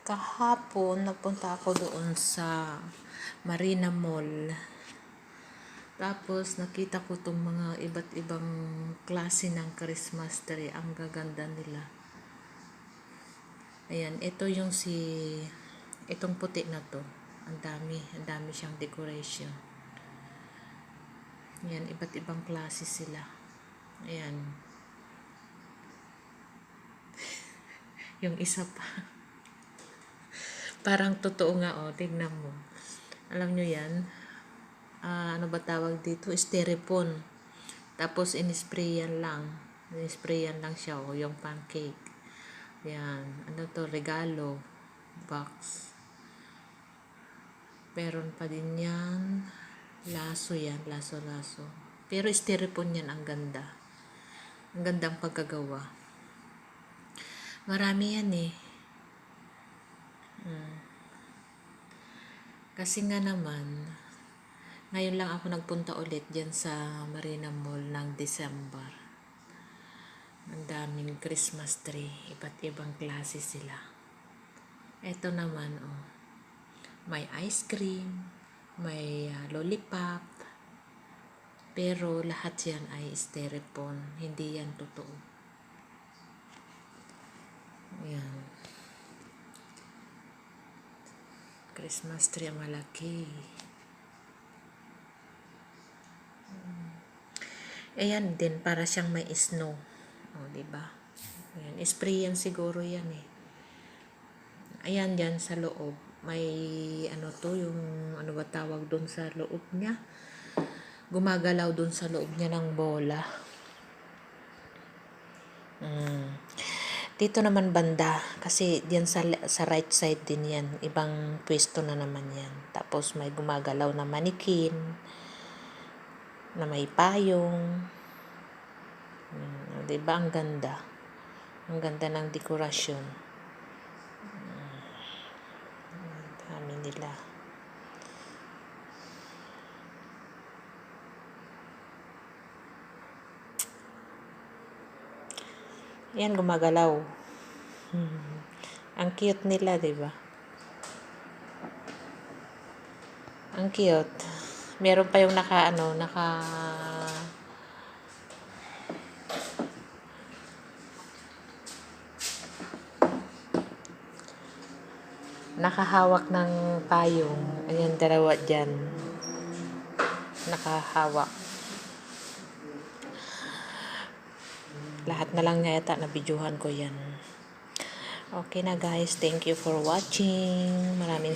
Kahapon, nagpunta ako doon sa Marina Mall. Tapos, nakita ko itong mga iba't ibang klase ng Christmas tree. Ang gaganda nila. Ayan, ito yung itong puti na to. Ang dami siyang decoration. Ayan, iba't ibang klase sila. Ayan. Yung isa pa. Parang totoo nga, oh. Tignan mo. Alam nyo yan? Ano ba tawag dito? Styrofoam. Tapos, in-sprayan lang. In-sprayan lang siya, oh. Yung pancake. Yan. Ano to? Regalo. Box. Meron pa din yan. Laso yan. Laso-laso. Pero styrofoam yan. Ang ganda. Ang gandang pagkagawa. Marami yan eh. Kasi nga naman, ngayon lang ako nagpunta ulit dyan sa Marina Mall ng December. Ang daming Christmas tree. Iba't ibang klase sila. Ito naman, oh. May ice cream, may lollipop, pero lahat yan ay styrofoam. Hindi yan totoo. Ayan. Christmas tree ang malaki. Ayan din, para siyang may snow. O, diba? Ayan, spray yan siguro yan eh. Ayan, dyan sa loob. May, ano to, yung, ano ba tawag dun sa loob niya? Gumagalaw dun sa loob niya ng bola. Dito naman banda, kasi diyan sa right side din yan. Ibang pwesto na naman yan. Tapos may gumagalaw na manikin, na may payong. Diba ang ganda? Ang ganda ng dekorasyon. Dami nila. Yan, gumagalaw. Ang cute nila, diba? Ang cute. Meron pa yung nakahawak ng payong. Ayan, dalawa dyan. Nakahawak. Lahat na lang niya yata na videohan ko yan. Okay na guys. Thank you for watching. Maraming